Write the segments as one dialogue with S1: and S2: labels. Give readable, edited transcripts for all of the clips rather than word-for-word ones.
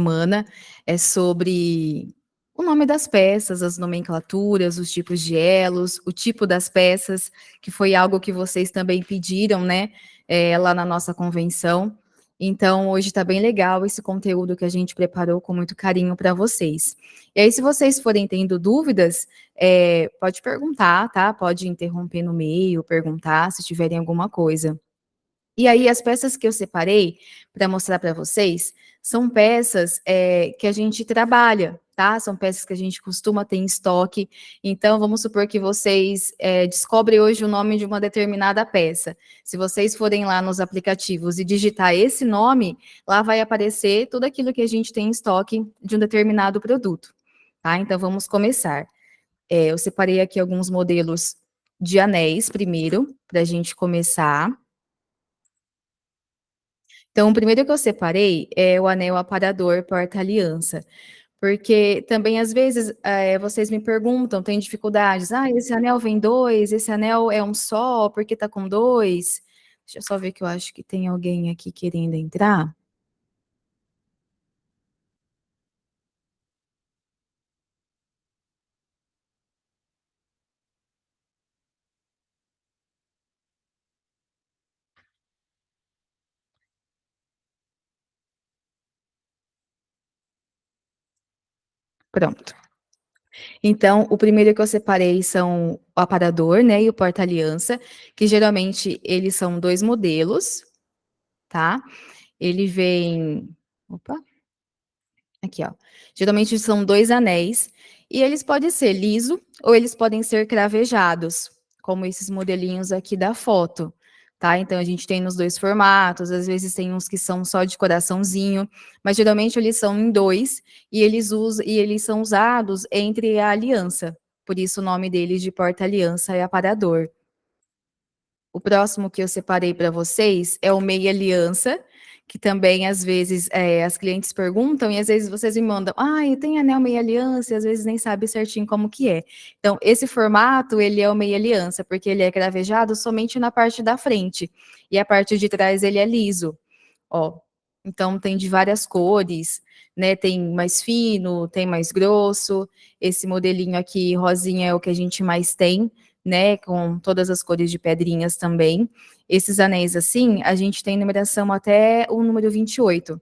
S1: semana é sobre o nome das peças, as nomenclaturas, os tipos de elos, o tipo das peças, que foi algo que vocês também pediram, né, lá na nossa convenção. Então, hoje está bem legal esse conteúdo que a gente preparou com muito carinho para vocês. E aí, se vocês forem tendo dúvidas, pode perguntar, tá? Pode interromper no meio, perguntar se tiverem alguma coisa. E aí, as peças que eu separei para mostrar para vocês são peças que a gente trabalha, tá? São peças que a gente costuma ter em estoque. Então, vamos supor que vocês descobrem hoje o nome de uma determinada peça. Se vocês forem lá nos aplicativos e digitar esse nome, lá vai aparecer tudo aquilo que a gente tem em estoque de um determinado produto, tá? Então, vamos começar. Eu separei aqui alguns modelos de anéis primeiro, para a gente começar. Então, o primeiro que eu separei é o anel aparador porta-aliança, porque também, às vezes, vocês me perguntam, tem dificuldades, esse anel vem dois, esse anel é um só, por que tá com dois? Deixa eu só ver que eu acho que tem alguém aqui querendo entrar. Pronto. Então, o primeiro que eu separei são o aparador, né, e o porta-aliança, que geralmente eles são dois modelos, tá? Ele vem... Opa! Aqui, ó. Geralmente são dois anéis e eles podem ser liso ou eles podem ser cravejados, como esses modelinhos aqui da foto, tá? Então a gente tem nos dois formatos, às vezes tem uns que são só de coraçãozinho, mas geralmente eles são em dois e eles são usados entre a aliança. Por isso o nome deles de porta-aliança é aparador. O próximo que eu separei para vocês é o meia aliança, que também às vezes as clientes perguntam e às vezes vocês me mandam, tem anel meia aliança e às vezes nem sabe certinho como que é. Então, esse formato, ele é o meia aliança, porque ele é cravejado somente na parte da frente e a parte de trás ele é liso. Ó, então tem de várias cores, né? Tem mais fino, tem mais grosso. Esse modelinho aqui, rosinha, é o que a gente mais tem, né? Com todas as cores de pedrinhas também. Esses anéis assim, a gente tem numeração até o número 28.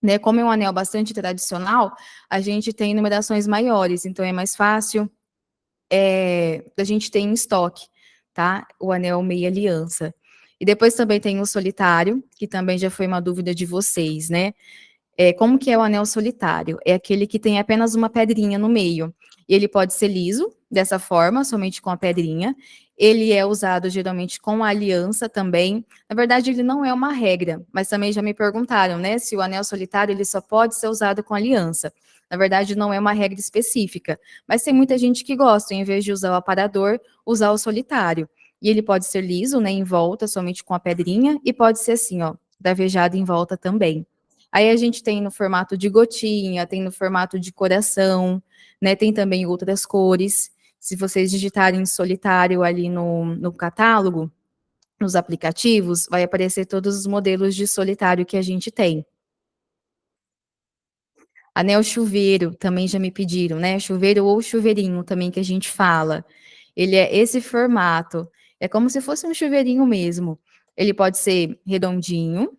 S1: Né? Como é um anel bastante tradicional, a gente tem numerações maiores, então é mais fácil a gente ter em estoque, tá? O anel meia aliança. E depois também tem o solitário, que também já foi uma dúvida de vocês, né? Como que é o anel solitário? É aquele que tem apenas uma pedrinha no meio. E ele pode ser liso, dessa forma, somente com a pedrinha. Ele é usado geralmente com a aliança também. Na verdade, ele não é uma regra, mas também já me perguntaram, né, se o anel solitário ele só pode ser usado com aliança. Na verdade, não é uma regra específica, mas tem muita gente que gosta, em vez de usar o aparador, usar o solitário. E ele pode ser liso, né, em volta, somente com a pedrinha, e pode ser assim, ó, davejado em volta também. Aí a gente tem no formato de gotinha, tem no formato de coração, né? Tem também outras cores. Se vocês digitarem solitário ali no catálogo, nos aplicativos, vai aparecer todos os modelos de solitário que a gente tem. Anel chuveiro, também já me pediram, né? Chuveiro ou chuveirinho também que a gente fala. Ele é esse formato. É como se fosse um chuveirinho mesmo. Ele pode ser redondinho,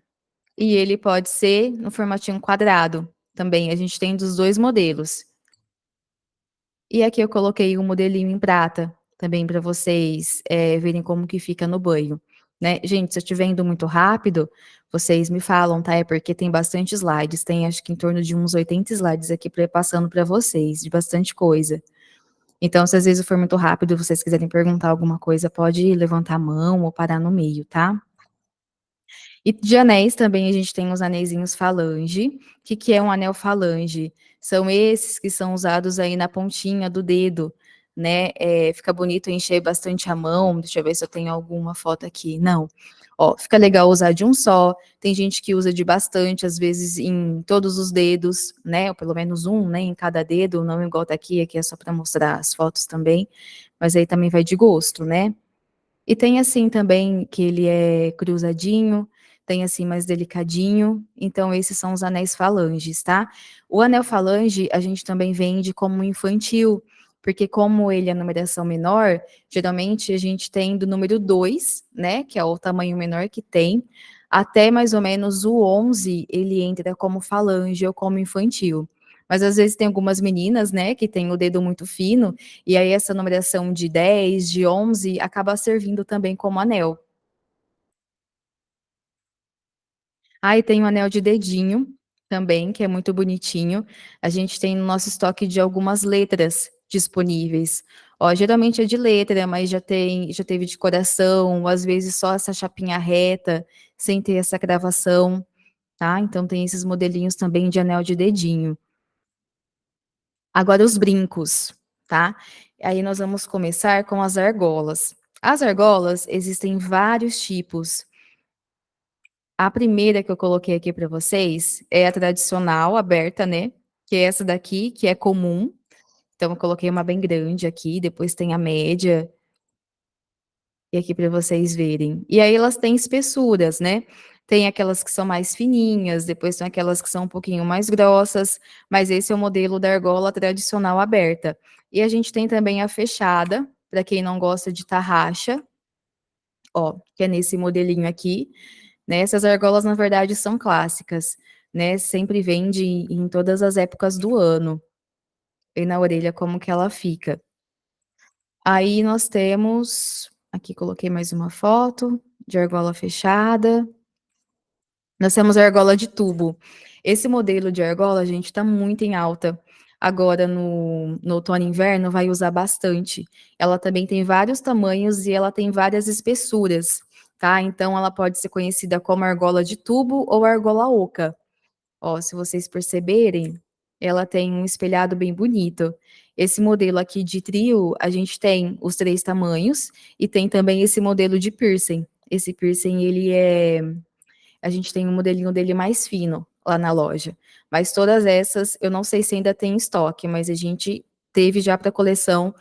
S1: e ele pode ser no formatinho quadrado também, a gente tem dos dois modelos. E aqui eu coloquei um modelinho em prata, também para vocês verem como que fica no banho. Né? Gente, se eu estiver indo muito rápido, vocês me falam, tá? É porque tem bastante slides, tem acho que em torno de uns 80 slides aqui passando para vocês, de bastante coisa. Então, se às vezes eu for muito rápido e vocês quiserem perguntar alguma coisa, pode levantar a mão ou parar no meio, tá? E de anéis também a gente tem os anéisinhos falange. O que, que é um anel falange? São esses que são usados aí na pontinha do dedo, né? Fica bonito encher bastante a mão. Deixa eu ver se eu tenho alguma foto aqui. Não. Ó, fica legal usar de um só. Tem gente que usa de bastante, às vezes em todos os dedos, né? Ou pelo menos um, né? Em cada dedo, não igual tá aqui é só para mostrar as fotos também. Mas aí também vai de gosto, né? E tem assim também que ele é cruzadinho, tem assim mais delicadinho. Então esses são os anéis falanges, tá? O anel falange a gente também vende como infantil, porque como ele é numeração menor, geralmente a gente tem do número 2, né, que é o tamanho menor que tem, até mais ou menos o 11, ele entra como falange ou como infantil. Mas às vezes tem algumas meninas, né, que tem o dedo muito fino, e aí essa numeração de 10, de 11, acaba servindo também como anel. Ah, e tem o anel de dedinho também, que é muito bonitinho. A gente tem no nosso estoque de algumas letras disponíveis. Ó, geralmente é de letra, mas já teve de coração, ou às vezes só essa chapinha reta, sem ter essa gravação, tá? Então tem esses modelinhos também de anel de dedinho. Agora os brincos, tá? Aí nós vamos começar com as argolas. As argolas existem vários tipos. A primeira que eu coloquei aqui para vocês é a tradicional, aberta, né? Que é essa daqui, que é comum. Então, eu coloquei uma bem grande aqui, depois tem a média, e aqui para vocês verem. E aí elas têm espessuras, né? Tem aquelas que são mais fininhas, depois tem aquelas que são um pouquinho mais grossas, mas esse é o modelo da argola tradicional aberta. E a gente tem também a fechada, para quem não gosta de tarraxa, ó, que é nesse modelinho aqui, né? Essas argolas, na verdade, são clássicas, né? Sempre vende em todas as épocas do ano. E na orelha como que ela fica. Aí nós temos, aqui coloquei mais uma foto de argola fechada. Nós temos a argola de tubo. Esse modelo de argola, gente, está muito em alta. Agora no outono e inverno vai usar bastante. Ela também tem vários tamanhos e ela tem várias espessuras, tá? Então ela pode ser conhecida como argola de tubo ou argola oca. Ó, se vocês perceberem, ela tem um espelhado bem bonito. Esse modelo aqui de trio, a gente tem os três tamanhos e tem também esse modelo de piercing. Esse piercing, a gente tem um modelinho dele mais fino lá na loja. Mas todas essas, eu não sei se ainda tem em estoque, mas a gente teve já para coleção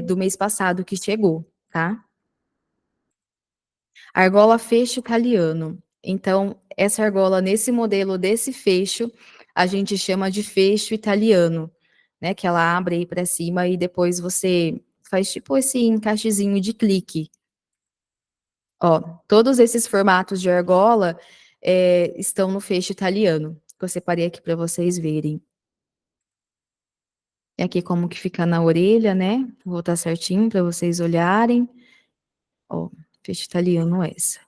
S1: do mês passado que chegou, tá? Argola fecho caliano. Então, essa argola, nesse modelo desse fecho, a gente chama de fecho italiano, né? Que ela abre aí para cima e depois você faz tipo esse encaixezinho de clique. Ó, todos esses formatos de argola estão no fecho italiano, que eu separei aqui para vocês verem. E aqui como que fica na orelha, né? Vou voltar certinho para vocês olharem. Ó, fecho italiano essa.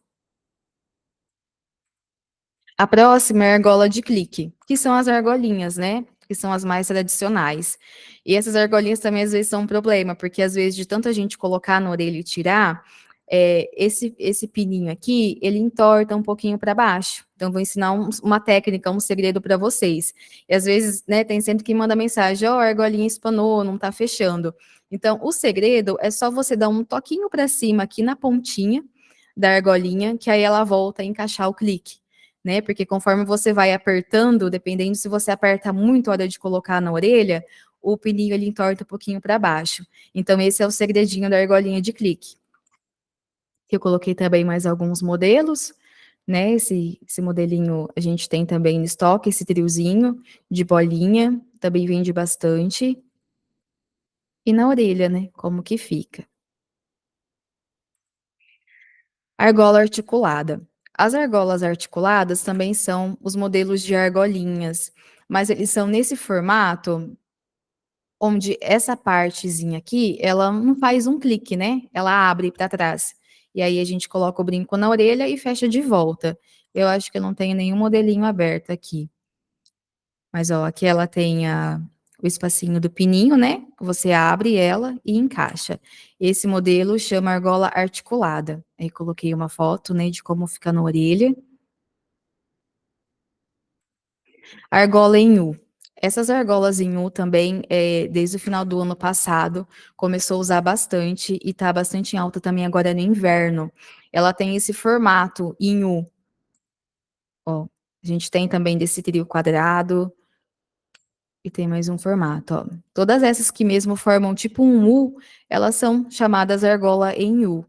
S1: A próxima é a argola de clique, que são as argolinhas, né? Que são as mais tradicionais. E essas argolinhas também às vezes são um problema, porque às vezes de tanta gente colocar na orelha e tirar, esse pininho aqui, ele entorta um pouquinho para baixo. Então, vou ensinar uma técnica, um segredo para vocês. E às vezes, né, tem sempre que manda mensagem, ó, a argolinha espanou, não tá fechando. Então, o segredo é só você dar um toquinho para cima aqui na pontinha da argolinha, que aí ela volta a encaixar o clique, né? Porque conforme você vai apertando, dependendo se você aperta muito a hora de colocar na orelha, o pininho ele entorta um pouquinho para baixo. Então, esse é o segredinho da argolinha de clique. Eu coloquei também mais alguns modelos, né? Esse modelinho a gente tem também no estoque, esse triozinho de bolinha, também vende bastante. E na orelha, né? Como que fica. Argola articulada. As argolas articuladas também são os modelos de argolinhas, mas eles são nesse formato onde essa partezinha aqui, ela não faz um clique, né? Ela abre para trás. E aí a gente coloca o brinco na orelha e fecha de volta. Eu acho que eu não tenho nenhum modelinho aberto aqui. Mas ó, aqui ela tem o espacinho do pininho, né? Você abre ela e encaixa. Esse modelo chama argola articulada. Aí coloquei uma foto, né, de como fica na orelha. Argola em U. Essas argolas em U também, desde o final do ano passado, começou a usar bastante e está bastante em alta também agora no inverno. Ela tem esse formato em U. Ó, a gente tem também desse trio quadrado e tem mais um formato, ó. Todas essas que mesmo formam tipo um U, elas são chamadas argola em U.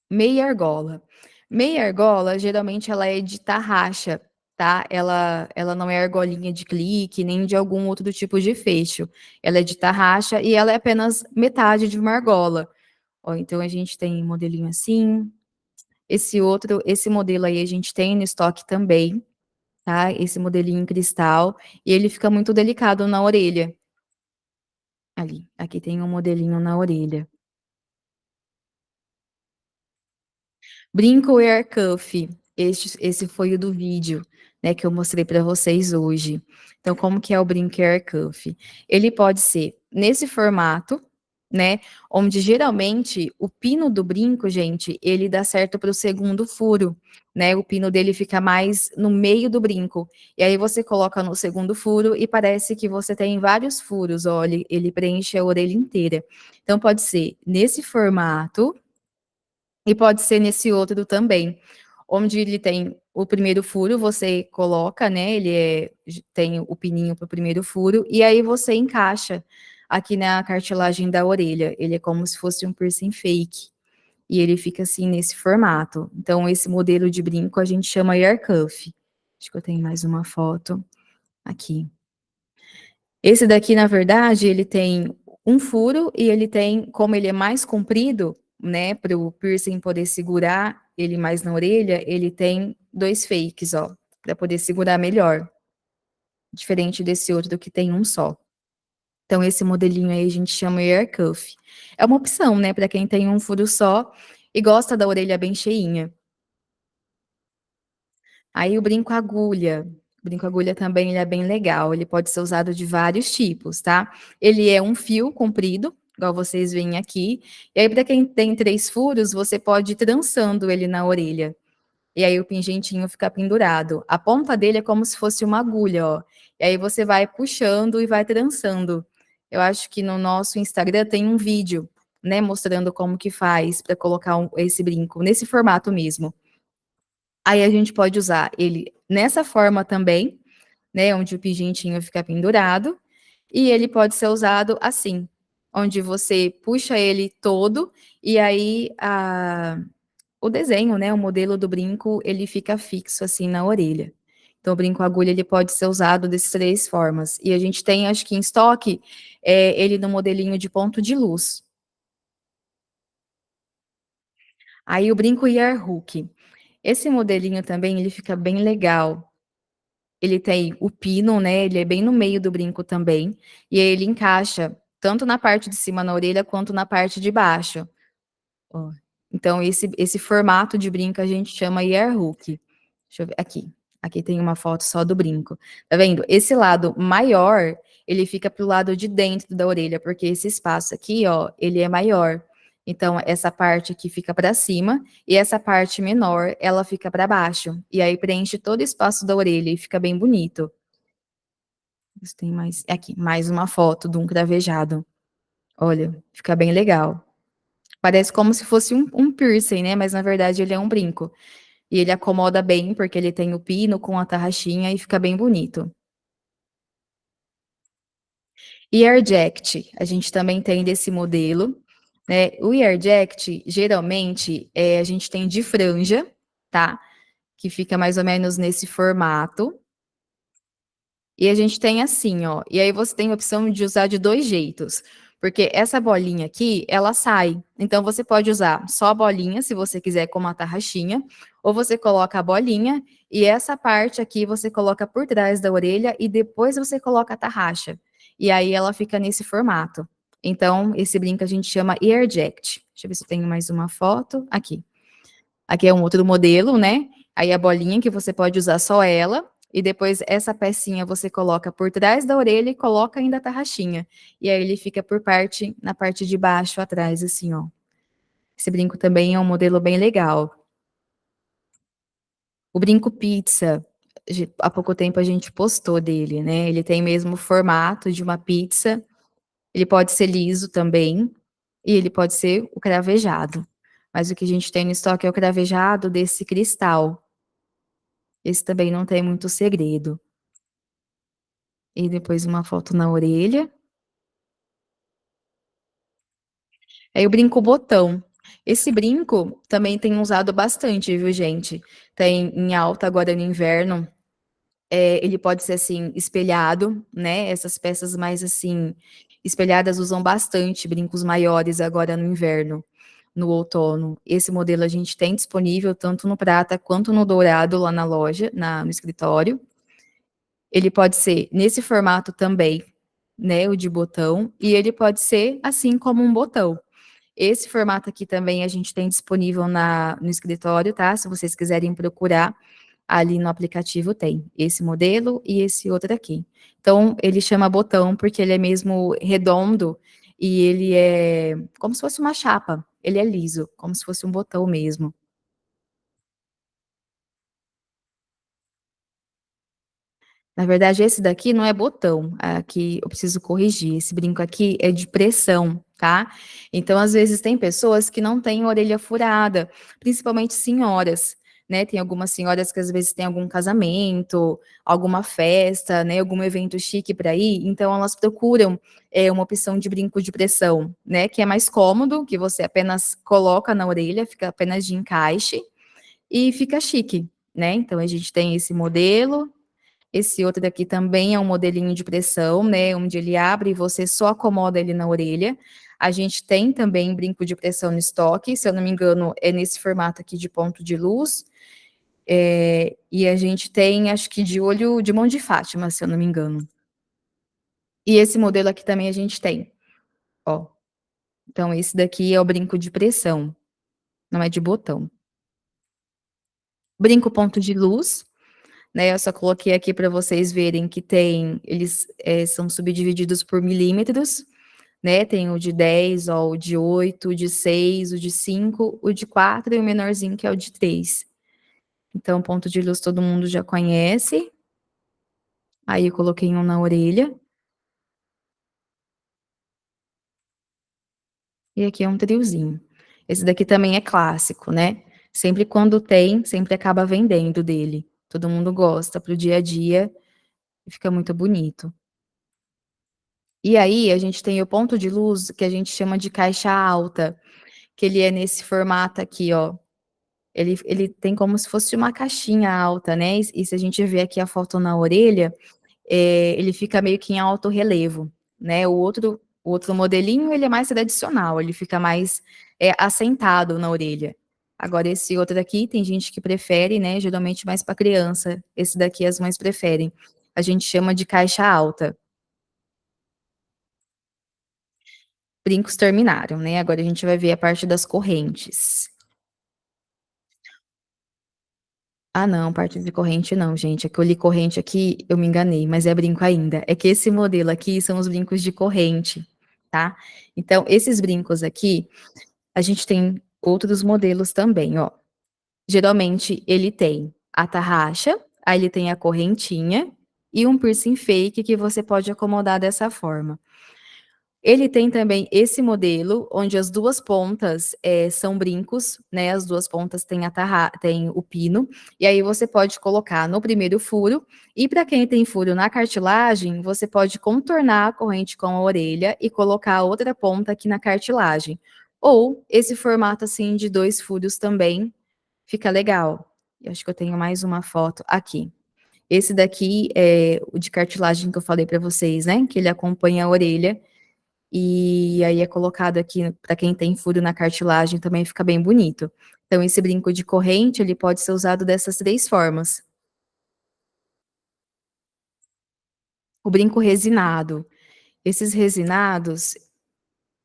S1: Meia argola. Meia argola, geralmente, ela é de tarraxa, tá? Ela não é argolinha de clique, nem de algum outro tipo de fecho. Ela é de tarraxa e ela é apenas metade de uma argola. Ó, então a gente tem um modelinho assim. Esse modelo aí a gente tem no estoque também, tá? Esse modelinho em cristal. E ele fica muito delicado na orelha. Ali, aqui tem um modelinho na orelha. Brinco Air Cuff, esse foi o do vídeo, né, que eu mostrei para vocês hoje. Então, como que é o Brinco Air Cuff? Ele pode ser nesse formato, né, onde geralmente o pino do brinco, gente, ele dá certo para o segundo furo, né, o pino dele fica mais no meio do brinco. E aí você coloca no segundo furo e parece que você tem vários furos, olha, ele preenche a orelha inteira. Então, pode ser nesse formato, e pode ser nesse outro também, onde ele tem o primeiro furo, você coloca, né? Tem o pininho para o primeiro furo, e aí você encaixa aqui na cartilagem da orelha. Ele é como se fosse um piercing fake. E ele fica assim nesse formato. Então, esse modelo de brinco a gente chama ear cuff. Acho que eu tenho mais uma foto aqui. Esse daqui, na verdade, ele tem um furo e ele tem, como ele é mais comprido, né, para o piercing poder segurar ele mais na orelha, ele tem dois fakes, ó, para poder segurar melhor, diferente desse outro que tem um só. Então, esse modelinho aí a gente chama ear cuff. É uma opção, né, para quem tem um furo só e gosta da orelha bem cheinha. Aí o brinco agulha. O brinco agulha também ele é bem legal. Ele pode ser usado de vários tipos, tá? Ele é um fio comprido, igual vocês veem aqui. E aí, para quem tem três furos, você pode ir trançando ele na orelha. E aí o pingentinho fica pendurado. A ponta dele é como se fosse uma agulha, ó. E aí você vai puxando e vai trançando. Eu acho que no nosso Instagram tem um vídeo, né, mostrando como que faz para colocar esse brinco nesse formato mesmo. Aí a gente pode usar ele nessa forma também, né, onde o pingentinho fica pendurado, e ele pode ser usado assim, onde você puxa ele todo e aí o desenho, né, o modelo do brinco, ele fica fixo assim na orelha. Então, o brinco agulha ele pode ser usado dessas três formas. E a gente tem, acho que em estoque, ele no modelinho de ponto de luz. Aí o brinco ear hook. Esse modelinho também, ele fica bem legal. Ele tem o pino, né? Ele é bem no meio do brinco também. E aí ele encaixa tanto na parte de cima na orelha quanto na parte de baixo. Ó. Então, esse formato de brinco a gente chama ear hook. Deixa eu ver aqui. Aqui tem uma foto só do brinco. Tá vendo? Esse lado maior, ele fica pro lado de dentro da orelha, porque esse espaço aqui, ó, ele é maior. Então, essa parte aqui fica para cima e essa parte menor, ela fica para baixo. E aí preenche todo o espaço da orelha e fica bem bonito. Isso tem mais aqui, mais uma foto de um cravejado. Olha, fica bem legal. Parece como se fosse um piercing, né? Mas na verdade ele é um brinco. E ele acomoda bem, porque ele tem o pino com a tarraxinha e fica bem bonito. Earjact, a gente também tem desse modelo, né? O Earjact, geralmente, a gente tem de franja, tá? Que fica mais ou menos nesse formato. E a gente tem assim, ó. E aí você tem a opção de usar de dois jeitos. Porque essa bolinha aqui, ela sai. Então você pode usar só a bolinha, se você quiser, como a tarraxinha. Ou você coloca a bolinha e essa parte aqui você coloca por trás da orelha e depois você coloca a tarraxa. E aí ela fica nesse formato. Então, esse brinco a gente chama Earjact. Deixa eu ver se eu tenho mais uma foto. Aqui. Aqui é um outro modelo, né? Aí a bolinha que você pode usar só ela, e depois essa pecinha você coloca por trás da orelha e coloca ainda a tarraxinha. E aí ele fica na parte de baixo, atrás, assim, ó. Esse brinco também é um modelo bem legal. O brinco pizza, há pouco tempo a gente postou dele, né? Ele tem mesmo o formato de uma pizza, ele pode ser liso também, e ele pode ser o cravejado. Mas o que a gente tem no estoque é o cravejado desse cristal. Esse também não tem muito segredo. E depois uma foto na orelha. Aí eu brinco botão. Esse brinco também tem usado bastante, viu, gente? Tem em alta agora no inverno. Ele pode ser assim, espelhado, né? Essas peças mais assim, espelhadas usam bastante brincos maiores agora no inverno, no outono. Esse modelo a gente tem disponível tanto no prata quanto no dourado lá na loja, no escritório. Ele pode ser nesse formato também, né? O de botão, e ele pode ser assim como um botão. Esse formato aqui também a gente tem disponível no escritório, tá? Se vocês quiserem procurar, ali no aplicativo tem esse modelo e esse outro aqui. Então, ele chama botão porque ele é mesmo redondo e ele é como se fosse uma chapa. Ele é liso, como se fosse um botão mesmo. Na verdade, esse daqui não é botão, aqui eu preciso corrigir, esse brinco aqui é de pressão, tá? Então, às vezes, tem pessoas que não têm orelha furada, principalmente senhoras, né? Tem algumas senhoras que às vezes têm algum casamento, alguma festa, né? Algum evento chique para ir, então elas procuram uma opção de brinco de pressão, né? Que é mais cômodo, que você apenas coloca na orelha, fica apenas de encaixe e fica chique, né? Então, a gente tem esse modelo. Esse outro daqui também é um modelinho de pressão, né, onde ele abre e você só acomoda ele na orelha. A gente tem também brinco de pressão no estoque, se eu não me engano, é nesse formato aqui de ponto de luz. E a gente tem, acho que de olho de mão de Fátima, se eu não me engano. E esse modelo aqui também a gente tem, ó. Então, esse daqui é o brinco de pressão, não é de botão. Brinco ponto de luz, né? Eu só coloquei aqui para vocês verem que eles são subdivididos por milímetros, né? Tem o de 10, ó, o de 8, o de 6, o de 5, o de 4 e o menorzinho que é o de 3. Então, ponto de luz todo mundo já conhece. Aí eu coloquei um na orelha. E aqui é um triozinho. Esse daqui também é clássico, né? Sempre quando tem, sempre acaba vendendo dele. Todo mundo gosta pro dia a dia e fica muito bonito. E aí, a gente tem o ponto de luz que a gente chama de caixa alta, que ele é nesse formato aqui, ó. Ele tem como se fosse uma caixinha alta, né? E se a gente ver aqui a foto na orelha, ele fica meio que em alto relevo, né? O outro modelinho, ele é mais tradicional, ele fica mais assentado na orelha. Agora, esse outro daqui, tem gente que prefere, né? Geralmente mais para criança. Esse daqui as mães preferem. A gente chama de caixa alta. Brincos terminaram, né? Agora a gente vai ver a parte das correntes. Ah, não, parte de corrente não, gente. É que eu li corrente aqui, eu me enganei, mas é brinco ainda. É que esse modelo aqui são os brincos de corrente, tá? Então, esses brincos aqui, a gente tem outros modelos também, ó. Geralmente, ele tem a tarraxa, aí ele tem a correntinha e um piercing fake que você pode acomodar dessa forma. Ele tem também esse modelo, onde as duas pontas são brincos, né? As duas pontas têm tem o pino, e aí você pode colocar no primeiro furo, e para quem tem furo na cartilagem, você pode contornar a corrente com a orelha e colocar a outra ponta aqui na cartilagem. Ou esse formato assim de dois furos também fica legal. Eu acho que eu tenho mais uma foto aqui. Esse daqui é o de cartilagem que eu falei para vocês, né? Que ele acompanha a orelha. E aí é colocado aqui para quem tem furo na cartilagem também fica bem bonito. Então esse brinco de corrente, ele pode ser usado dessas 3 formas. O brinco resinado. Esses resinados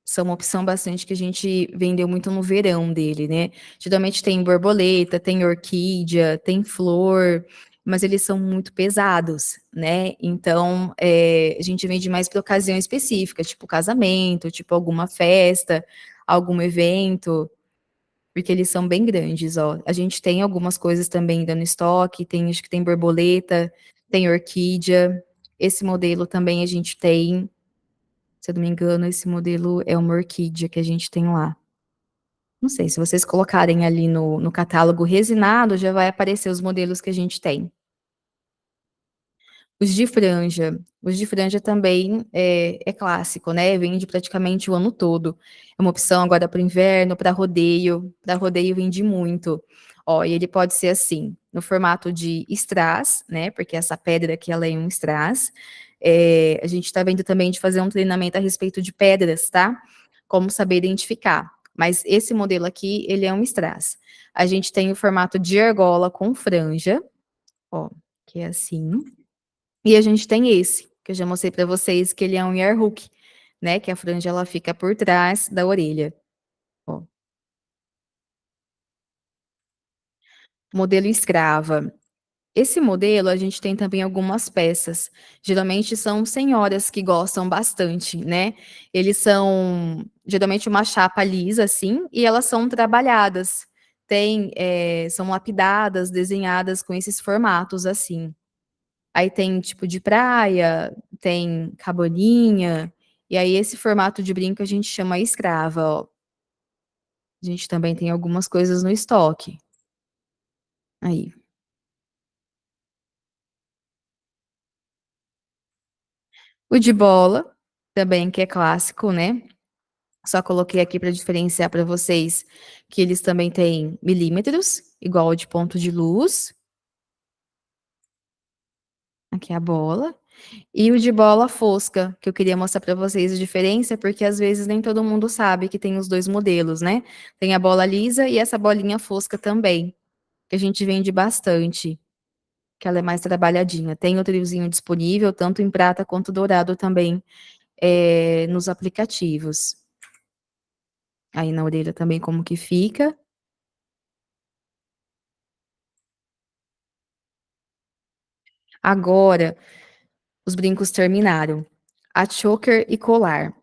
S1: são uma opção bastante que a gente vendeu muito no verão dele, né. Geralmente tem borboleta, tem orquídea, tem flor, mas eles são muito pesados, né. Então, a gente vende mais para ocasião específica, tipo casamento, tipo alguma festa, algum evento, porque eles são bem grandes, ó. A gente tem algumas coisas também ainda no estoque, acho que tem borboleta, tem orquídea. Esse modelo também a gente tem, se eu não me engano, esse modelo é uma orquídea que a gente tem lá. Não sei, se vocês colocarem ali no catálogo resinado, já vai aparecer os modelos que a gente tem. Os de franja também é clássico, né, vende praticamente o ano todo. É uma opção agora para o inverno, para rodeio vende muito. Ó, e ele pode ser assim, no formato de strass, né, porque essa pedra aqui ela é um strass. A gente está vendo também de fazer um treinamento a respeito de pedras, tá? Como saber identificar. Mas esse modelo aqui, ele é um strass. A gente tem o formato de argola com franja, ó, que é assim. E a gente tem esse, que eu já mostrei para vocês, que ele é um ear hook, né? Que a franja ela fica por trás da orelha. Ó, modelo escrava. Esse modelo a gente tem também algumas peças. Geralmente são senhoras que gostam bastante, né? Eles são geralmente uma chapa lisa assim, e elas são trabalhadas. São lapidadas, desenhadas com esses formatos assim. Aí tem tipo de praia, tem cabaninha, e aí esse formato de brinco a gente chama escrava, ó. A gente também tem algumas coisas no estoque. Aí. O de bola, também que é clássico, né? Só coloquei aqui para diferenciar para vocês que eles também têm milímetros, igual ao de ponto de luz. Aqui é a bola. E o de bola fosca, que eu queria mostrar para vocês a diferença, porque às vezes nem todo mundo sabe que tem os dois modelos, né? Tem a bola lisa e essa bolinha fosca também, que a gente vende bastante, que ela é mais trabalhadinha. Tem o triozinho disponível, tanto em prata quanto dourado também, nos aplicativos. Aí na orelha também como que fica. Agora, os brincos terminaram. A choker e colar.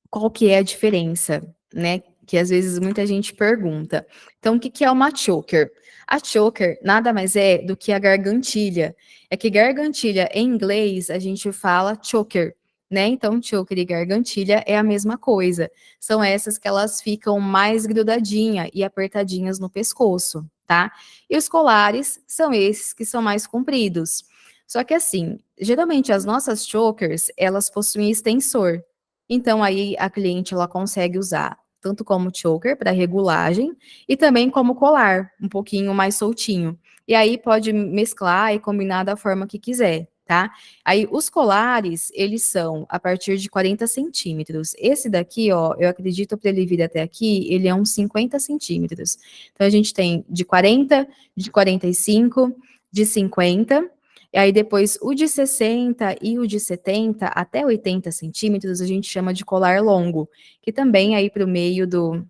S1: Qual que é a diferença, né? Que às vezes muita gente pergunta. Então, o que que é uma choker? A choker nada mais é do que a gargantilha. É que gargantilha em inglês a gente fala choker, né? Então, choker e gargantilha é a mesma coisa. São essas que elas ficam mais grudadinha e apertadinhas no pescoço, tá? E os colares são esses que são mais compridos. Só que assim, geralmente as nossas chokers, elas possuem extensor. Então aí a cliente ela consegue usar tanto como choker para regulagem e também como colar, um pouquinho mais soltinho. E aí pode mesclar e combinar da forma que quiser, tá? Aí os colares, eles são a partir de 40 centímetros. Esse daqui, ó, eu acredito para ele vir até aqui, ele é uns 50 centímetros. Então a gente tem de 40, de 45, de 50 e aí depois o de 60 e o de 70 até 80 centímetros a gente chama de colar longo, que também aí para o meio do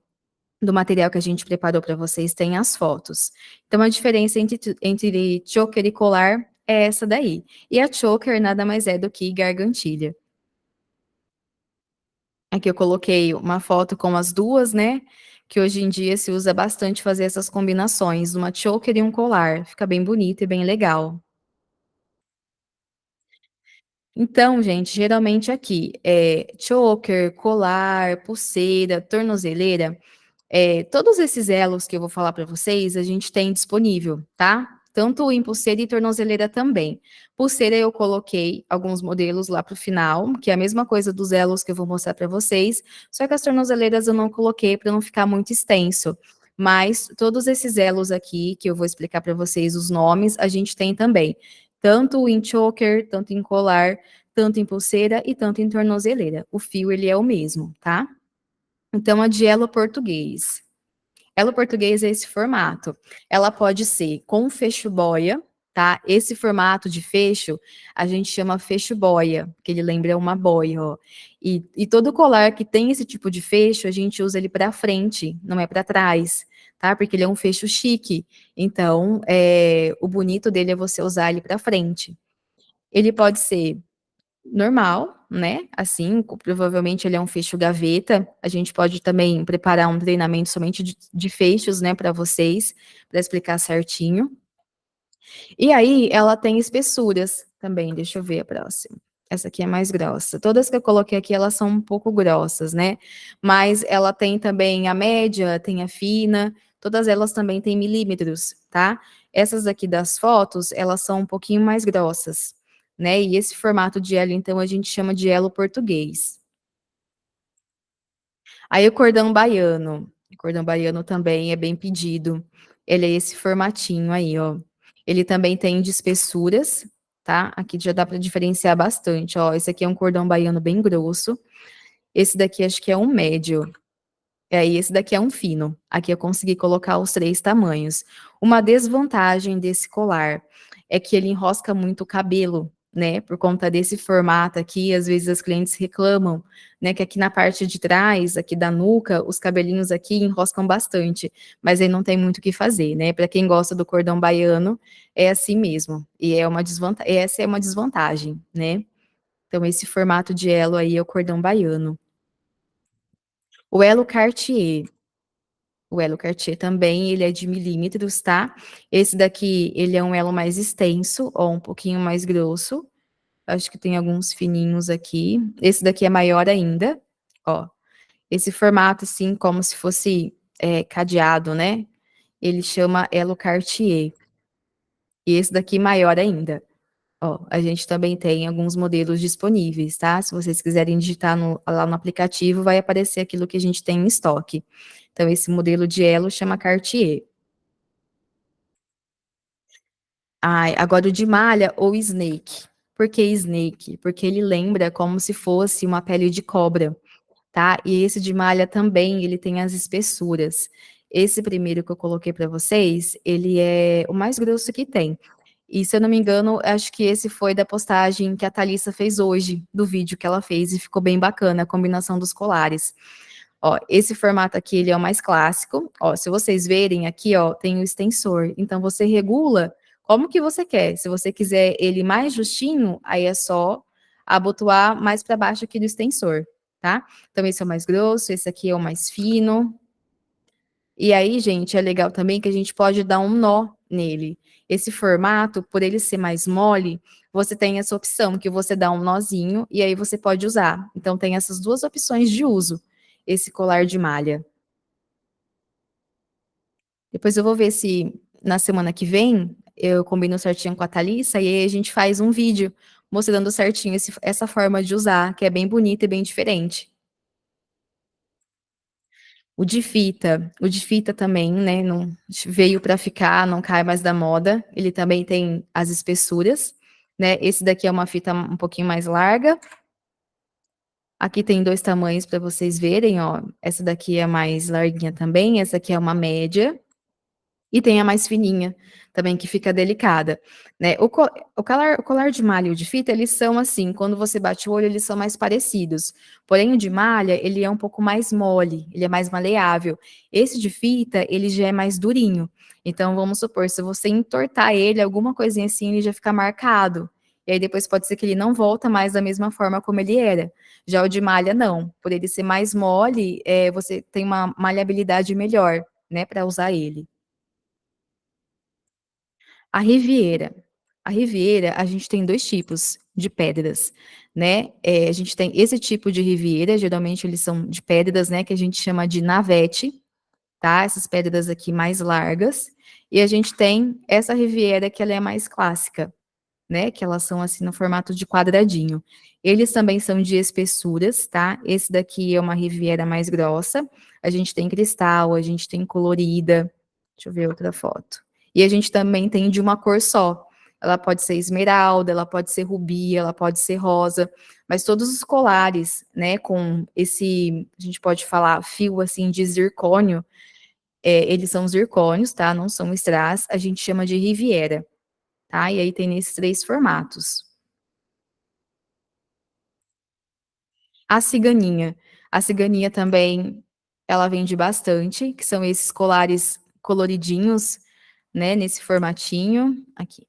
S1: material que a gente preparou para vocês tem as fotos. Então a diferença entre choker e colar é essa daí. E a choker nada mais é do que gargantilha. Aqui eu coloquei uma foto com as duas, né? Que hoje em dia se usa bastante fazer essas combinações, uma choker e um colar. Fica bem bonito e bem legal. Então, gente, geralmente aqui é choker, colar, pulseira, tornozeleira, todos esses elos que eu vou falar para vocês, a gente tem disponível, tá? Tanto em pulseira e tornozeleira também. Pulseira eu coloquei alguns modelos lá para o final, que é a mesma coisa dos elos que eu vou mostrar para vocês, só que as tornozeleiras eu não coloquei para não ficar muito extenso. Mas todos esses elos aqui, que eu vou explicar para vocês os nomes, a gente tem também. Tanto em choker, tanto em colar, tanto em pulseira e tanto em tornozeleira. O fio, ele é o mesmo, tá? Então, a de elo português. Ela português é esse formato. Ela pode ser com fecho boia, tá? Esse formato de fecho a gente chama fecho boia, que ele lembra uma boia, ó. E todo colar que tem esse tipo de fecho, a gente usa ele para frente, não é para trás, tá? Porque ele é um fecho chique. Então, o bonito dele é você usar ele para frente. Ele pode ser normal, né? Assim, provavelmente ele é um fecho gaveta. A gente pode também preparar um treinamento somente de fechos, né, para vocês, para explicar certinho. E aí, ela tem espessuras também. Deixa eu ver a próxima. Essa aqui é mais grossa. Todas que eu coloquei aqui, elas são um pouco grossas, né? Mas ela tem também a média, tem a fina, todas elas também têm milímetros, tá? Essas aqui das fotos, elas são um pouquinho mais grossas. né, e esse formato de elo, então, a gente chama de elo português. Aí o cordão baiano também é bem pedido. Ele é esse formatinho aí, ó. Ele também tem de espessuras, tá? Aqui já dá para diferenciar bastante, ó. Esse aqui é um cordão baiano bem grosso. Esse daqui acho que é um médio. E esse daqui é um fino. Aqui eu consegui colocar os 3 tamanhos. Uma desvantagem desse colar é que ele enrosca muito o cabelo, né? Por conta desse formato aqui, às vezes as clientes reclamam, né? Que aqui na parte de trás, aqui da nuca, os cabelinhos aqui enroscam bastante, mas aí não tem muito o que fazer, né? Para quem gosta do cordão baiano, é assim mesmo. E é uma desvantagem, essa é uma desvantagem, né? Então, esse formato de elo aí é o cordão baiano. O elo Cartier. O elo Cartier também, ele é de milímetros, tá? Esse daqui, ele é um elo mais extenso, ou um pouquinho mais grosso. Acho que tem alguns fininhos aqui. Esse daqui é maior ainda, ó. Esse formato, assim, como se fosse cadeado, né? Ele chama elo Cartier. E esse daqui maior ainda. Ó, a gente também tem alguns modelos disponíveis, tá? Se vocês quiserem digitar lá no aplicativo, vai aparecer aquilo que a gente tem em estoque. Então, esse modelo de elo chama Cartier. Ai, agora o de malha ou snake. Por que snake? Porque ele lembra como se fosse uma pele de cobra, tá? E esse de malha também, ele tem as espessuras. Esse primeiro que eu coloquei para vocês, ele é o mais grosso que tem. E se eu não me engano, acho que esse foi da postagem que a Thalissa fez hoje, do vídeo que ela fez, e ficou bem bacana a combinação dos colares. Ó, esse formato aqui, ele é o mais clássico. Ó, se vocês verem aqui, ó, tem o extensor. Então, você regula como que você quer. Se você quiser ele mais justinho, aí é só abotoar mais para baixo aqui do extensor, tá? Então, esse é o mais grosso, esse aqui é o mais fino. E aí, gente, é legal também que a gente pode dar um nó nele. Esse formato, por ele ser mais mole, você tem essa opção que você dá um nozinho e aí você pode usar. Então, tem essas duas opções de uso, esse colar de malha. Depois eu vou ver se na semana que vem eu combino certinho com a Thalissa e aí a gente faz um vídeo mostrando certinho essa forma de usar, que é bem bonita e bem diferente. O de fita também, né, não, veio para ficar, não cai mais da moda. Ele também tem as espessuras, né? Esse daqui é uma fita um pouquinho mais larga. Aqui tem dois tamanhos para vocês verem, ó. Essa daqui é mais larguinha também, essa aqui é uma média. E tem a mais fininha, também, que fica delicada, né. O colar de malha e o de fita, eles são assim, quando você bate o olho, eles são mais parecidos. Porém, o de malha, ele é um pouco mais mole, ele é mais maleável. Esse de fita, ele já é mais durinho. Então, vamos supor, se você entortar ele, alguma coisinha assim, ele já fica marcado. E aí depois pode ser que ele não volta mais da mesma forma como ele era. Já o de malha, não. Por ele ser mais mole, você tem uma maleabilidade melhor, né, para usar ele. A Riviera. A Riviera, a gente tem 2 tipos de pedras, né, a gente tem esse tipo de Riviera, geralmente eles são de pedras, né, que a gente chama de navete, tá, essas pedras aqui mais largas, e a gente tem essa Riviera que ela é mais clássica, né, que elas são assim no formato de quadradinho. Eles também são de espessuras, tá? Esse daqui é uma Riviera mais grossa. A gente tem cristal, a gente tem colorida. Deixa eu ver outra foto. E a gente também tem de uma cor só. Ela pode ser esmeralda, ela pode ser rubi, ela pode ser rosa, mas todos os colares, né, com esse, a gente pode falar, fio assim de zircônio, eles são zircônios, tá? Não são strass, a gente chama de Riviera, tá? E aí tem nesses 3 formatos. A ciganinha. A ciganinha também, ela vende bastante, que são esses colares coloridinhos, né, nesse formatinho. Aqui.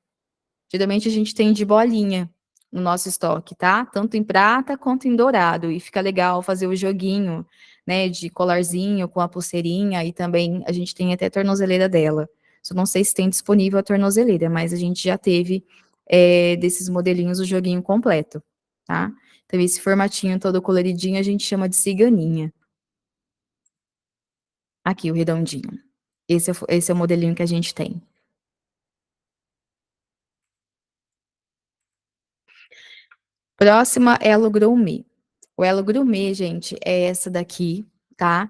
S1: Geralmente a gente tem de bolinha no nosso estoque, tá? Tanto em prata quanto em dourado. E fica legal fazer o joguinho, né, de colarzinho com a pulseirinha. E também a gente tem até a tornozeleira dela. Só não sei se tem disponível a tornozeleira, mas a gente já teve desses modelinhos o joguinho completo, tá? Então, esse formatinho todo coloridinho a gente chama de ciganinha. Aqui, o redondinho. Esse é o modelinho que a gente tem. Próxima, elo gourmet. O elo gourmet, gente, é essa daqui, tá?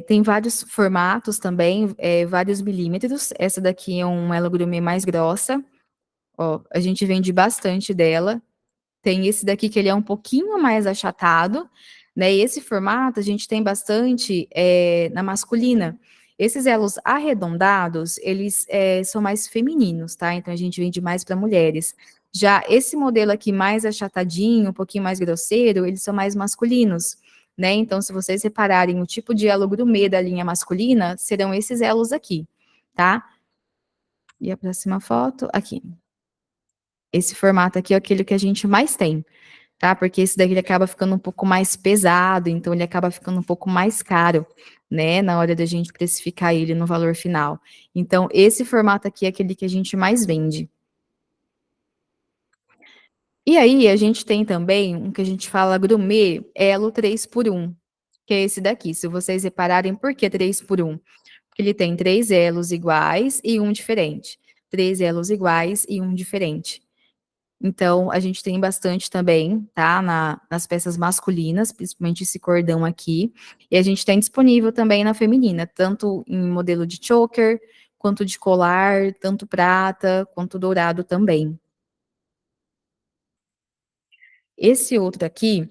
S1: Tem vários formatos também, vários milímetros. Essa daqui é um elo gourmet mais grossa. Ó, a gente vende bastante dela. Tem esse daqui que ele é um pouquinho mais achatado, né? E esse formato a gente tem bastante na masculina. Esses elos arredondados, eles são mais femininos, tá? Então a gente vende mais para mulheres. Já esse modelo aqui mais achatadinho, um pouquinho mais grosseiro, eles são mais masculinos, né? Então, se vocês repararem o tipo de elo gourmet da linha masculina, serão esses elos aqui, tá? E a próxima foto, aqui. Esse formato aqui é aquele que a gente mais tem, tá? Porque esse daqui ele acaba ficando um pouco mais pesado, então ele acaba ficando um pouco mais caro, né? Na hora da gente precificar ele no valor final. Então, esse formato aqui é aquele que a gente mais vende. E aí, a gente tem também um que a gente fala gourmet, elo 3 por um, que é esse daqui. Se vocês repararem, por que 3 por um? Porque ele tem três elos iguais e um diferente. Três elos iguais e um diferente. Então, a gente tem bastante também, tá? Nas peças masculinas, principalmente esse cordão aqui. E a gente tem disponível também na feminina, tanto em modelo de choker, quanto de colar, tanto prata, quanto dourado também. Esse outro aqui,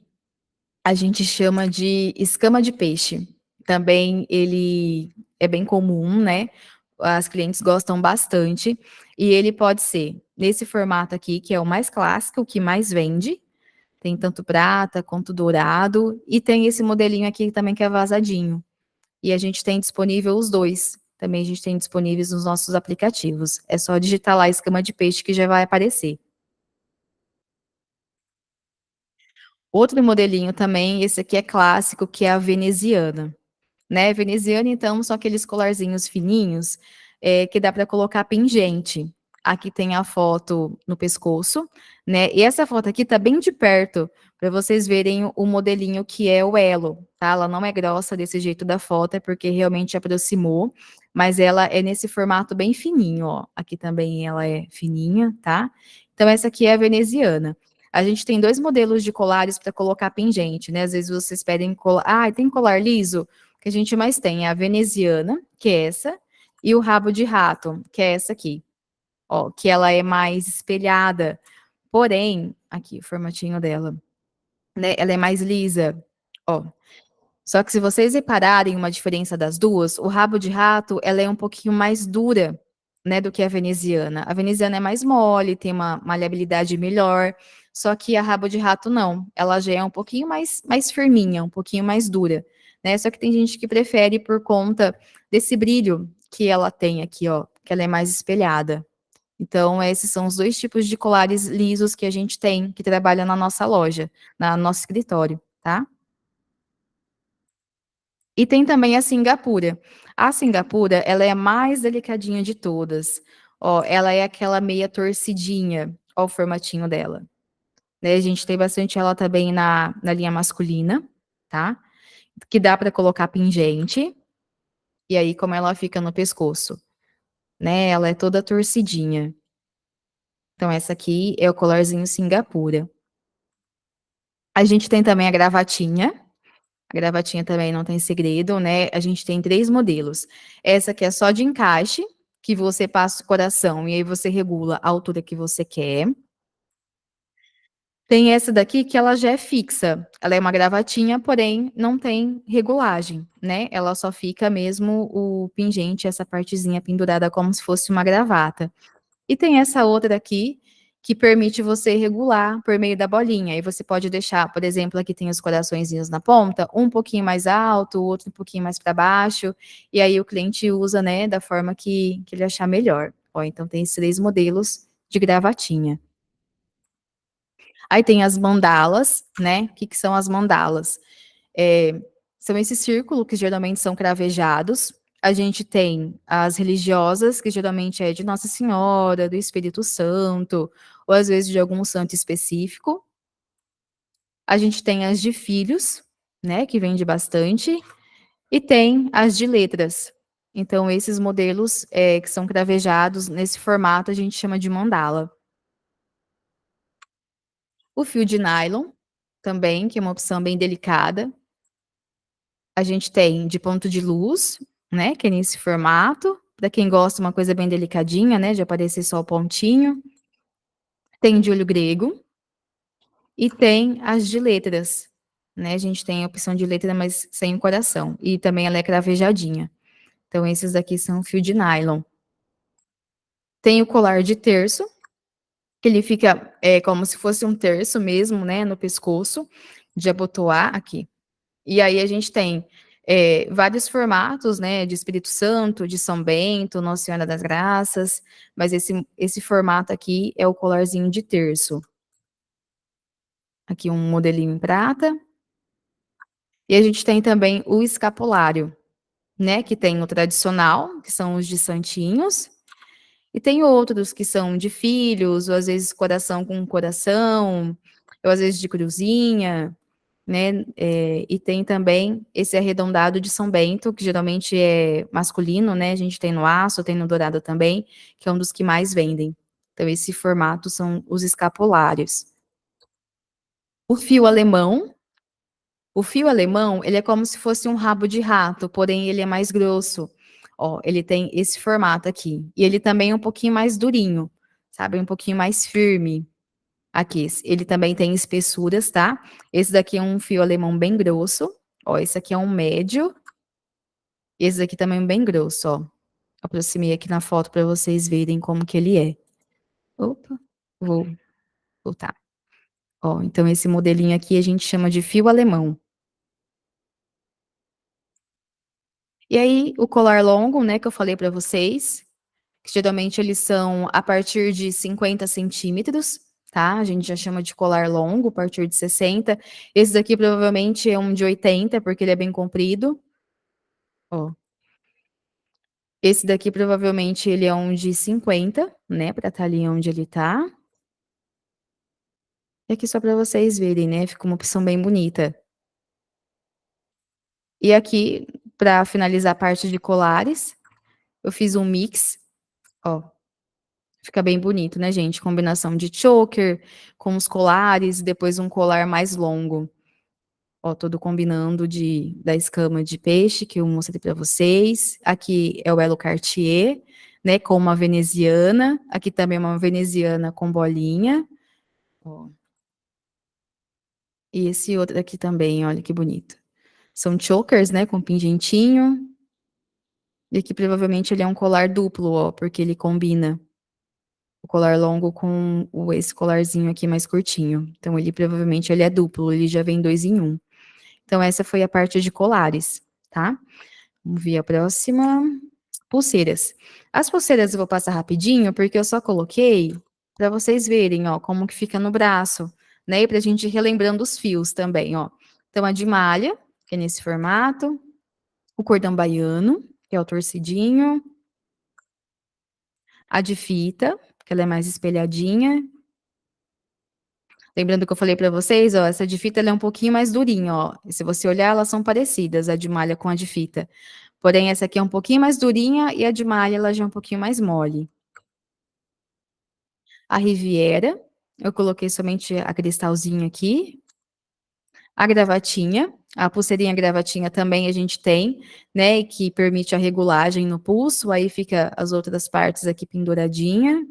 S1: a gente chama de escama de peixe. Também ele é bem comum, né? As clientes gostam bastante. E ele pode ser nesse formato aqui, que é o mais clássico, o que mais vende. Tem tanto prata quanto dourado. E tem esse modelinho aqui também que é vazadinho. E a gente tem disponível os dois. Também a gente tem disponíveis nos nossos aplicativos. É só digitar lá escama de peixe que já vai aparecer. Outro modelinho também, esse aqui é clássico, que é a veneziana. Né? Veneziana, então, são aqueles colarzinhos fininhos que dá para colocar pingente. Aqui tem a foto no pescoço, né? E essa foto aqui tá bem de perto, para vocês verem o modelinho que é o elo, tá? Ela não é grossa desse jeito da foto, é porque realmente aproximou, mas ela é nesse formato bem fininho, ó. Aqui também ela é fininha, tá? Então, essa aqui é a veneziana. A gente tem dois modelos de colares para colocar pingente, né? Às vezes vocês pedem colar. Ah, tem colar liso? O que a gente mais tem é a veneziana, que é essa, e o rabo de rato, que é essa aqui, ó, que ela é mais espelhada. Porém, aqui o formatinho dela, né? Ela é mais lisa, ó. Só que se vocês repararem uma diferença das duas, o rabo de rato, ela é um pouquinho mais dura, né, do que a veneziana. A veneziana é mais mole, tem uma maleabilidade melhor, só que a rabo de rato não. Ela já é um pouquinho mais firminha, um pouquinho mais dura, né? Só que tem gente que prefere por conta desse brilho que ela tem aqui, ó, que ela é mais espelhada. Então, esses são os dois tipos de colares lisos que a gente tem, que trabalha na nossa loja, no nosso escritório, tá? E tem também a Singapura. A Singapura, ela é a mais delicadinha de todas. Ó, ela é aquela meia torcidinha. Ó o formatinho dela. Né, a gente tem bastante ela também na linha masculina, tá? Que dá para colocar pingente. E aí, como ela fica no pescoço, né? Ela é toda torcidinha. Então, essa aqui é o colarzinho Singapura. A gente tem também a gravatinha. A gravatinha também não tem segredo, né? A gente tem três modelos. Essa aqui é só de encaixe, que você passa o coração e aí você regula a altura que você quer. Tem essa daqui que ela já é fixa. Ela é uma gravatinha, porém não tem regulagem, né? Ela só fica mesmo o pingente, essa partezinha pendurada como se fosse uma gravata. E tem essa outra aqui que permite você regular por meio da bolinha. Aí você pode deixar, por exemplo, aqui tem os coraçõezinhos na ponta, um pouquinho mais alto, o outro um pouquinho mais para baixo, e aí o cliente usa, né, da forma que ele achar melhor. Ó, então tem esses três modelos de gravatinha. Aí tem as mandalas, né? O que que são as mandalas? É, são esses círculos que geralmente são cravejados. A gente tem as religiosas, que geralmente é de Nossa Senhora, do Espírito Santo, ou às vezes de algum santo específico. A gente tem as de filhos, né, que vende bastante, e tem as de letras. Então, esses modelos que são cravejados nesse formato, a gente chama de mandala. O fio de nylon, também, que é uma opção bem delicada. A gente tem de ponto de luz, né, que é nesse formato, para quem gosta uma coisa bem delicadinha, né, de aparecer só o pontinho. Tem de olho grego e tem as de letras, né, a gente tem a opção de letra, mas sem o coração, e também ela é cravejadinha. Então esses aqui são fio de nylon. Tem o colar de terço, que ele fica, como se fosse um terço mesmo, né, no pescoço, de abotoar aqui. E aí a gente tem vários formatos, né, de Espírito Santo, de São Bento, Nossa Senhora das Graças, mas esse formato aqui é o colarzinho de terço. Aqui um modelinho em prata. E a gente tem também o escapulário, né, que tem o tradicional, que são os de santinhos, e tem outros que são de filhos, ou às vezes coração com coração, ou às vezes de cruzinha, né? E tem também esse arredondado de São Bento, que geralmente é masculino, né? A gente tem no aço, tem no dourado também, que é um dos que mais vendem. Então, esse formato são os escapulários. O fio alemão, o fio alemão, ele é como se fosse um rabo de rato, porém ele é mais grosso. Ó, ele tem esse formato aqui. E ele também é um pouquinho mais durinho, sabe? Um pouquinho mais firme. Aqui, ele também tem espessuras, tá? Esse daqui é um fio alemão bem grosso. Ó, esse aqui é um médio. Esse daqui também é um bem grosso, ó. Aproximei aqui na foto para vocês verem como que ele é. Opa, vou voltar. Ó, então esse modelinho aqui a gente chama de fio alemão. E aí, o colar longo, né, que eu falei para vocês, que geralmente eles são a partir de 50 centímetros, tá? A gente já chama de colar longo, a partir de 60. Esse daqui provavelmente é um de 80, porque ele é bem comprido. Ó. Esse daqui provavelmente ele é um de 50, né, pra estar ali onde ele tá. E aqui só pra vocês verem, né, fica uma opção bem bonita. E aqui, pra finalizar a parte de colares, eu fiz um mix, ó. Fica bem bonito, né, gente? Combinação de choker com os colares e depois um colar mais longo. Ó, todo combinando da escama de peixe que eu mostrei pra vocês. Aqui é o elo Cartier, né, com uma veneziana. Aqui também é uma veneziana com bolinha. Ó. E esse outro aqui também, olha que bonito. São chokers, né, com pingentinho. E aqui provavelmente ele é um colar duplo, ó, porque ele combina o colar longo com esse colarzinho aqui mais curtinho. Então ele provavelmente ele é duplo, ele já vem dois em um. Então essa foi a parte de colares, tá? Vamos ver a próxima. Pulseiras. As pulseiras eu vou passar rapidinho, porque eu só coloquei para vocês verem, ó, como que fica no braço, né? E pra gente ir relembrando os fios também, ó. Então a de malha, que é nesse formato, o cordão baiano, que é o torcidinho, a de fita, que ela é mais espelhadinha. Lembrando que eu falei para vocês, ó, essa de fita ela é um pouquinho mais durinha, ó. E se você olhar, elas são parecidas, a de malha com a de fita. Porém, essa aqui é um pouquinho mais durinha e a de malha ela já é um pouquinho mais mole. A Riviera, eu coloquei somente a cristalzinho aqui. A gravatinha, a pulseirinha gravatinha também a gente tem, né, que permite a regulagem no pulso, aí fica as outras partes aqui penduradinha.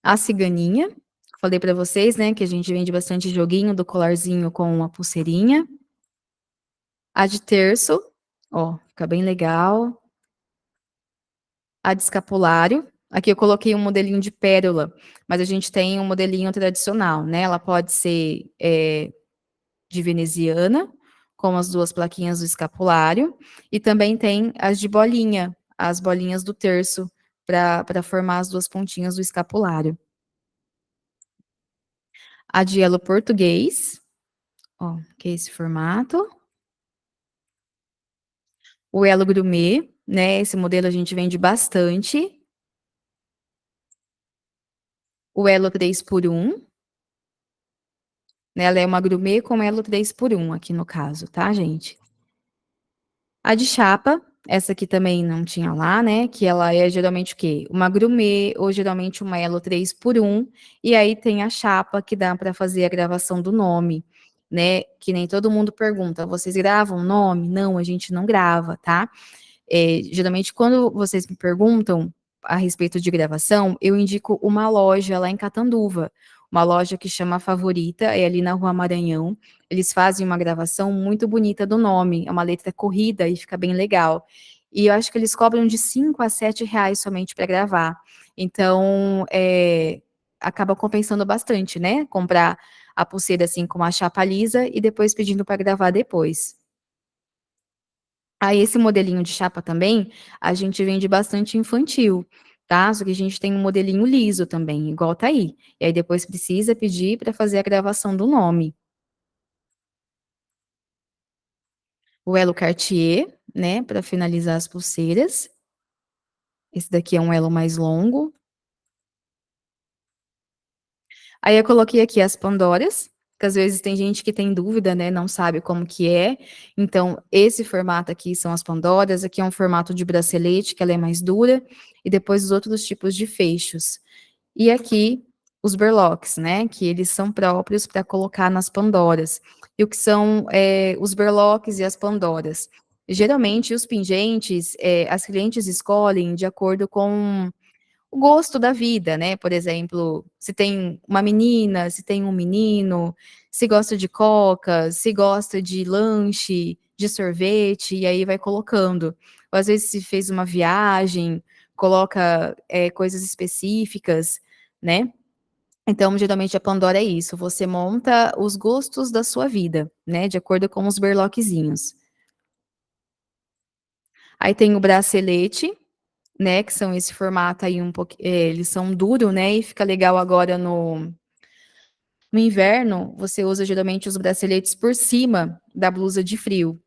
S1: A ciganinha, falei para vocês, né, que a gente vende bastante joguinho do colarzinho com a pulseirinha. A de terço, ó, fica bem legal. A de escapulário, aqui eu coloquei um modelinho de pérola, mas a gente tem um modelinho tradicional, né? Ela pode ser de veneziana, com as duas plaquinhas do escapulário, e também tem as de bolinha, as bolinhas do terço, para formar as duas pontinhas do escapulário. A de elo português, ó, que é esse formato. O elo grumê, né? Esse modelo a gente vende bastante. O elo 3x1, né? Ela é uma grumê com elo 3x1 aqui no caso, tá, gente? A de chapa, essa aqui também não tinha lá, né, que ela é geralmente o quê? Uma grumê ou geralmente uma elo 3 por 1, e aí tem a chapa que dá para fazer a gravação do nome, né, que nem todo mundo pergunta: "Vocês gravam o nome?". Não, a gente não grava, tá? Geralmente, quando vocês me perguntam a respeito de gravação, eu indico uma loja lá em Catanduva, uma loja que chama Favorita, é ali na Rua Maranhão. Eles fazem uma gravação muito bonita do nome, é uma letra corrida e fica bem legal. E eu acho que eles cobram de 5 a 7 reais somente para gravar. Então, acaba compensando bastante, né? Comprar a pulseira assim com uma chapa lisa e depois pedindo para gravar depois. Aí esse modelinho de chapa também, a gente vende bastante infantil, tá? Só que a gente tem um modelinho liso também, igual tá aí. E aí depois precisa pedir para fazer a gravação do nome. O elo Cartier, né, para finalizar as pulseiras. Esse daqui é um elo mais longo. Aí eu coloquei aqui as Pandoras, que às vezes tem gente que tem dúvida, né, não sabe como que é. Então, esse formato aqui são as Pandoras, aqui é um formato de bracelete, que ela é mais dura, e depois os outros tipos de fechos. E aqui os berloques, né, que eles são próprios para colocar nas Pandoras. E o que são os berloques e as Pandoras? Geralmente, os pingentes, as clientes escolhem de acordo com o gosto da vida, né? Por exemplo, se tem uma menina, se tem um menino, se gosta de coca, se gosta de lanche, de sorvete, e aí vai colocando. Ou às vezes se fez uma viagem, coloca coisas específicas, né? Então, geralmente a Pandora é isso, você monta os gostos da sua vida, né? De acordo com os berloquezinhos. Aí tem o bracelete, né, que são esse formato aí um pouco, eles são duro, né, e fica legal agora no inverno, você usa geralmente os braceletes por cima da blusa de frio,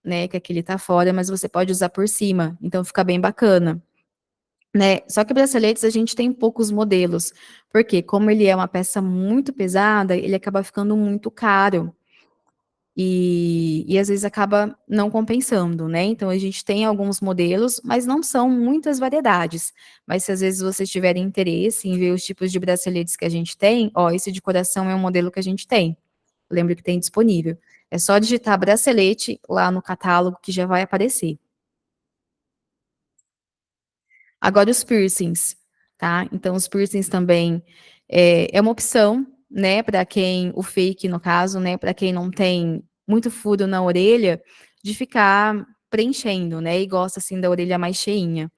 S1: né, que aquele tá fora, mas você pode usar por cima, então fica bem bacana, né. Só que braceletes a gente tem poucos modelos, porque como ele é uma peça muito pesada, ele acaba ficando muito caro. E às vezes acaba não compensando, né, então a gente tem alguns modelos, mas não são muitas variedades, mas se às vezes vocês tiverem interesse em ver os tipos de braceletes que a gente tem, ó, esse de coração é um modelo que a gente tem, lembro que tem disponível. É só digitar bracelete lá no catálogo que já vai aparecer. Agora os piercings, tá, então os piercings também, é uma opção, né, para quem o fake no caso, né, para quem não tem muito furo na orelha, de ficar preenchendo, né, e gosta, assim, da orelha mais cheinha.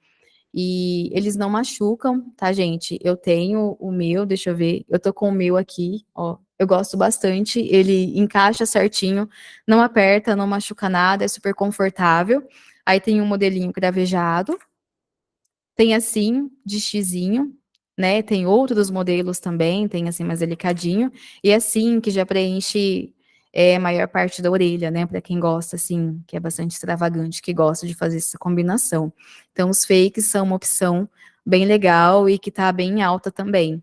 S1: E eles não machucam, tá, gente? Eu tenho o meu, deixa eu ver, eu tô com o meu aqui, ó, eu gosto bastante, ele encaixa certinho, não aperta, não machuca nada, é super confortável. Aí tem um modelinho cravejado, tem assim, de xizinho, né, tem outros modelos também, tem assim mais delicadinho, e assim que já preenche, a maior parte da orelha, né, para quem gosta assim, que é bastante extravagante, que gosta de fazer essa combinação. Então os fakes são uma opção bem legal e que tá bem alta também.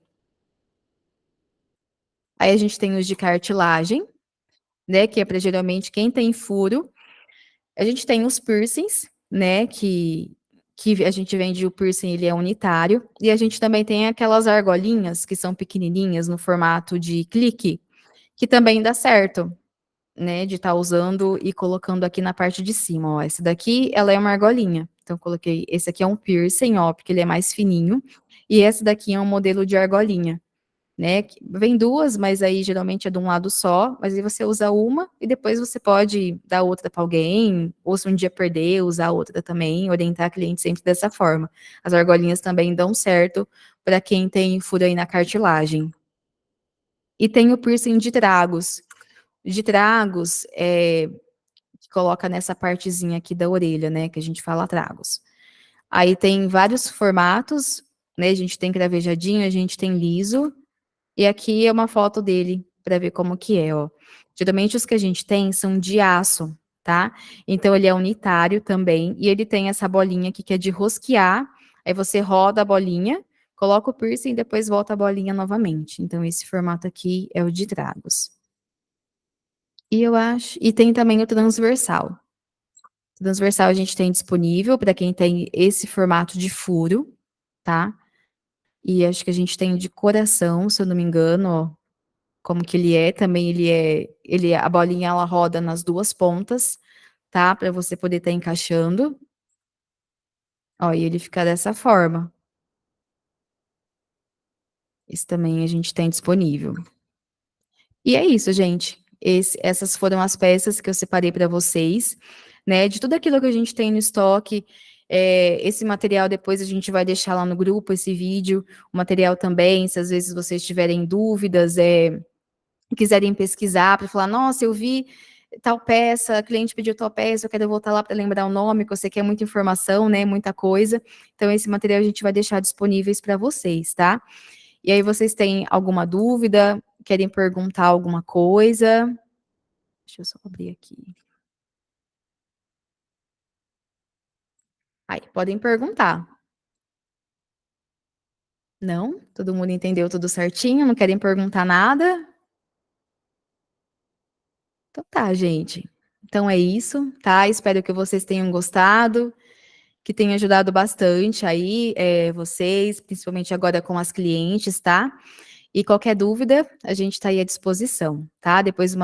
S1: Aí a gente tem os de cartilagem, né, que é para geralmente quem tem furo. A gente tem os piercings, né, que a gente vende o piercing, ele é unitário, e a gente também tem aquelas argolinhas que são pequenininhas no formato de clique, que também dá certo, né, de estar usando e colocando aqui na parte de cima, ó, essa daqui, ela é uma argolinha, então eu coloquei, esse aqui é um piercing, ó, porque ele é mais fininho, e esse daqui é um modelo de argolinha, né, vem duas, mas aí geralmente é de um lado só, mas aí você usa uma e depois você pode dar outra para alguém, ou se um dia perder, usar outra também, orientar a cliente sempre dessa forma. As argolinhas também dão certo para quem tem furo aí na cartilagem. E tem o piercing de tragos, que coloca nessa partezinha aqui da orelha, né, que a gente fala tragos. Aí tem vários formatos, né, a gente tem cravejadinho, a gente tem liso, e aqui é uma foto dele, para ver como que é, ó. Geralmente os que a gente tem são de aço, tá? Então ele é unitário também, e ele tem essa bolinha aqui que é de rosquear, aí você roda a bolinha, coloca o piercing e depois volta a bolinha novamente. Então esse formato aqui é o de tragos. E eu acho e tem também o transversal. Transversal a gente tem disponível para quem tem esse formato de furo, tá? E acho que a gente tem de coração, se eu não me engano, ó, como que ele é. Também a bolinha ela roda nas duas pontas, tá? Para você poder estar encaixando. Ó, e ele fica dessa forma. Esse também a gente tem disponível. E é isso, gente. Essas foram as peças que eu separei para vocês, né? De tudo aquilo que a gente tem no estoque. Esse material depois a gente vai deixar lá no grupo, esse vídeo, o material também, se às vezes vocês tiverem dúvidas, quiserem pesquisar para falar, nossa, eu vi tal peça, a cliente pediu tal peça, eu quero voltar lá para lembrar o nome, que eu sei que é muita informação, né? Muita coisa. Então, esse material a gente vai deixar disponíveis para vocês, tá? E aí, vocês têm alguma dúvida? Querem perguntar alguma coisa? Deixa eu só abrir aqui. Aí, podem perguntar. Não? Todo mundo entendeu tudo certinho? Não querem perguntar nada? Então tá, gente. Então é isso, tá? Espero que vocês tenham gostado, que tenha ajudado bastante aí, vocês, principalmente agora com as clientes, tá? E qualquer dúvida, a gente está aí à disposição, tá? Depois o